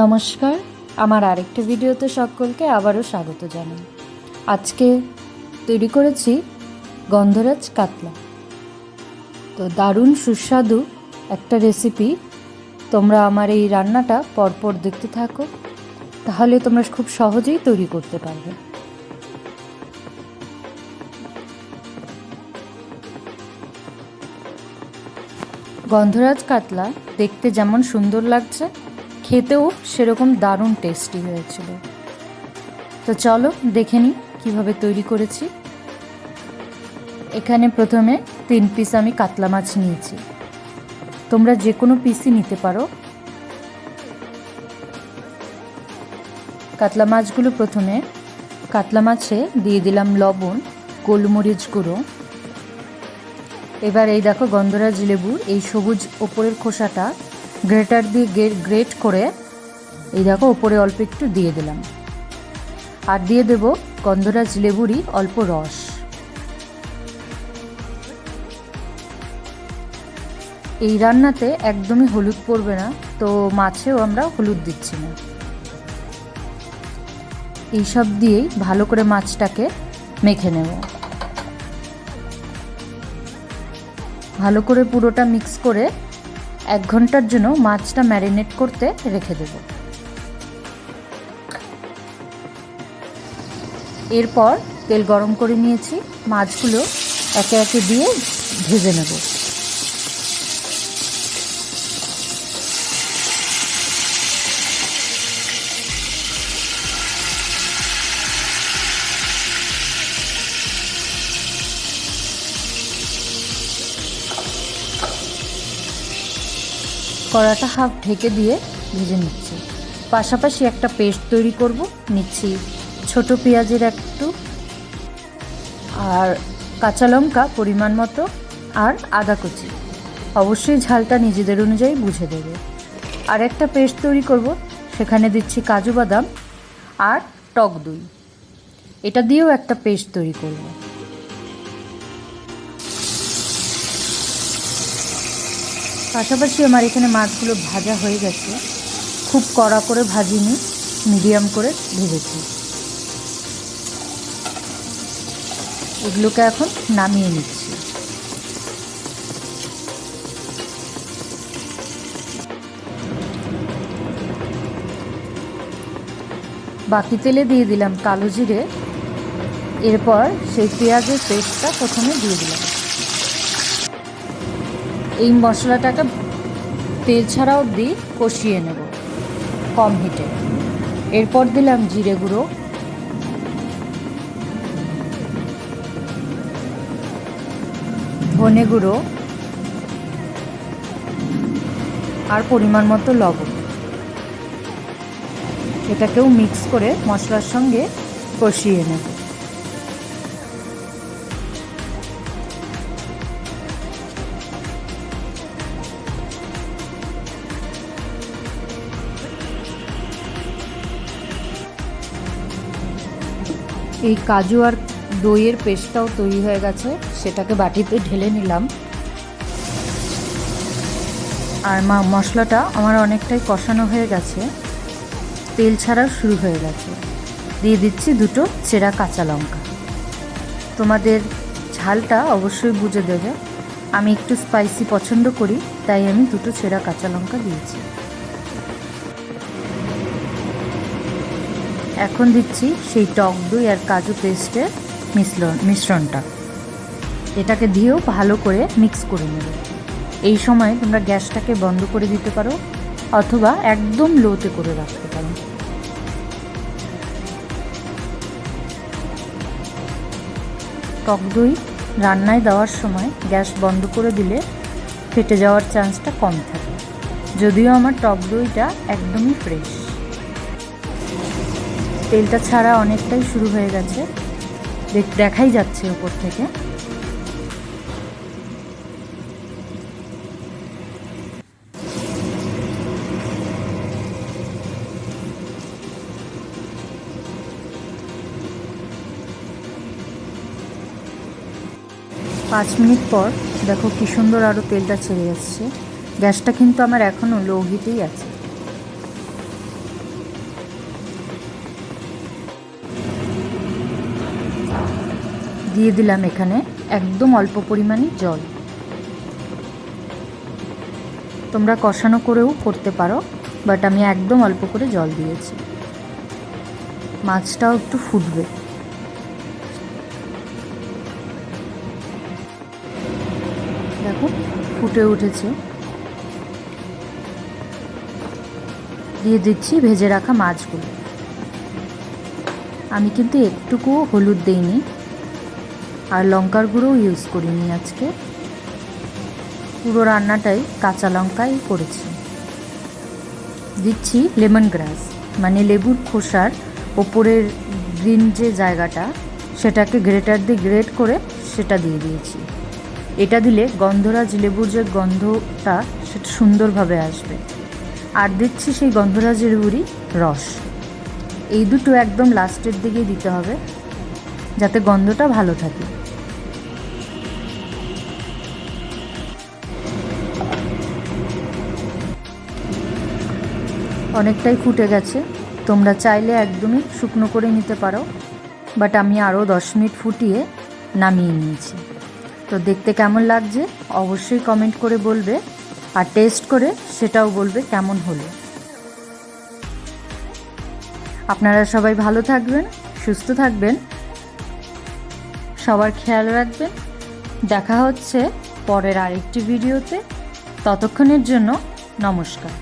নমস্কার, আমার আরেকটা ভিডিওতে সকলকে আবারও স্বাগত জানাই। আজকে তৈরি করেছি গন্ধরাজ কাতলা। তো দারুণ সুস্বাদু একটা রেসিপি। তোমরা আমার এই রান্নাটা পরপর দেখতে থাকো, তাহলে তোমরা খুব সহজেই তৈরি করতে পারবে। গন্ধরাজ কাতলা দেখতে যেমন সুন্দর লাগছে, খেতেও সেরকম দারুণ টেস্টি হয়েছিল। তো চলো দেখে নিই কীভাবে তৈরি করেছি। এখানে প্রথমে 3 পিস আমি কাতলা মাছ নিয়েছি। তোমরা যে কোনো পিসই নিতে পারো। কাতলা মাছগুলো প্রথমে কাতলা মাছে দিয়ে দিলাম লবণ, গোলমরিচ গুঁড়ো। এবার এই দেখো গন্ধরাজ লেবুর এই সবুজ ওপরের খোসাটা গ্রেটার দিয়ে গ্রেট করে এই দেখো ওপরে অল্প একটু দিয়ে দিলাম। আর দিয়ে দেব গন্ধরাজ লেবুরই অল্প রস। এই রান্নাতে একদমই হলুদ পড়বে না, তো মাছেও আমরা হলুদ দিচ্ছি না। এইসব দিয়েই ভালো করে মাছটাকে মেখে নেব। ভালো করে পুরোটা মিক্স করে 1 ঘন্টার জন্য মাছটা ম্যারিনেট করতে রেখে দেব। এরপর তেল গরম করে নিয়েছি, মাছগুলো একে একে দিয়ে ভেজে নেব। কড়াটা হাফ ঢেকে দিয়ে ভেজে নিচ্ছি। পাশাপাশি একটা পেস্ট তৈরি করব। নিচ্ছি ছোট পেঁয়াজের একটু, আর কাঁচা লঙ্কা পরিমাণ মতো, আর আদা কুচি। অবশ্যই ঝালটা নিজেদের অনুযায়ী বুঝে দেবে। আর একটা পেস্ট তৈরি করব, সেখানে দিচ্ছি কাজু বাদাম আর টক দই। এটা দিয়েও একটা পেস্ট তৈরি করব। পাশাপাশি আমার এখানে মাছগুলো ভাজা হয়ে গেছে। খুব কড়া করে ভাজিনি, মিডিয়াম করে ভেজেছি। এগুলোকে এখন নামিয়ে নিচ্ছি। বাকি তেলে দিয়ে দিলাম কালো জিরে। এরপর সেই পেঁয়াজের পেস্টটা প্রথমে দিয়ে দিলাম। এই মশলাটাকে তেল ছাড়া অবধি কষিয়ে নেব কম হিটে। এরপর দিলাম জিরে গুঁড়ো, ধনে গুঁড়ো আর পরিমাণ মতো লবণ। এটাকেও মিক্স করে মশলার সঙ্গে কষিয়ে নেব। এই কাজু আর দইয়ের পেস্টটাও তৈরি হয়ে গেছে, সেটাকে বাটিতে ঢেলে নিলাম। আর মশলাটা আমার অনেকটাই কষানো হয়ে গেছে, তেল ছাড়াও শুরু হয়ে গেছে। দিয়ে দিচ্ছি 2টো চেরা কাঁচা লঙ্কা। তোমাদের ঝালটা অবশ্যই বুঝে দেবে। আমি একটু স্পাইসি পছন্দ করি, তাই আমি 2টো চেরা কাঁচা লঙ্কা দিয়েছি। এখন দিচ্ছি সেই টক দই আর কাজু পেস্টের মিশ্রণটা। এটাকে দিয়েও ভালো করে মিক্স করে নেবে। এই সময় তোমরা গ্যাসটাকে বন্ধ করে দিতে পারো, অথবা একদম লোতে করে রাখতে পারো। টক দই রান্নায় দেওয়ার সময় গ্যাস বন্ধ করে দিলে ফেটে যাওয়ার চান্সটা কম থাকে। যদিও আমার টক দইটা একদমই ফ্রেশ। তেলটা ছাড়া অনেকটাই শুরু হয়ে গেছে, দেখাই যাচ্ছে ওপর থেকে। পাঁচ মিনিট পর দেখো কি সুন্দর আরও তেলটা ছেড়ে যাচ্ছে। গ্যাসটা কিন্তু আমার এখনও লো হিটেই আছে। দিয়ে দিলাম এখানে একদম অল্প পরিমাণে জল। তোমরা কষানো করেও করতে পারো, বাট আমি একদম অল্প করে জল দিয়েছি। মাছটাও একটু ফুটবে। দেখো ফুটে উঠেছে। দিয়ে দিচ্ছি ভেজে রাখা মাছগুলো। আমি কিন্তু একটুকুও হলুদ দেইনি আর লঙ্কার গুঁড়োও ইউজ করিনি আজকে। পুরো রান্নাটাই কাঁচা লঙ্কাই করেছি। দিচ্ছি লেমন গ্রাস, মানে লেবুর খোসার ওপরের গ্রিন যে জায়গাটা, সেটাকে গ্রেটার দিয়ে গ্রেট করে সেটা দিয়ে দিয়েছি। এটা দিলে গন্ধরাজ লেবুর যে গন্ধটা সেটা সুন্দরভাবে আসবে। আর দিচ্ছি সেই গন্ধরাজ লেবুরই রস। এই দুটো একদম লাস্টের দিকে দিতে হবে যাতে গন্ধটা ভালো থাকে। অনেকটাই ফুটে গেছে, তোমরা চাইলে একদমই শুকনো করে নিতে পারো, বাট আমি আরও 10 মিনিট ফুটিয়ে নামিয়ে নিয়েছি। তো দেখতে কেমন লাগছে অবশ্যই কমেন্ট করে বলবে, আর টেস্ট করে সেটাও বলবে কেমন হলো। আপনারা সবাই ভালো থাকবেন, সুস্থ থাকবেন, সবার খেয়াল রাখবেন। দেখা হচ্ছে পরের আরেকটি ভিডিওতে। ততক্ষণের জন্য নমস্কার।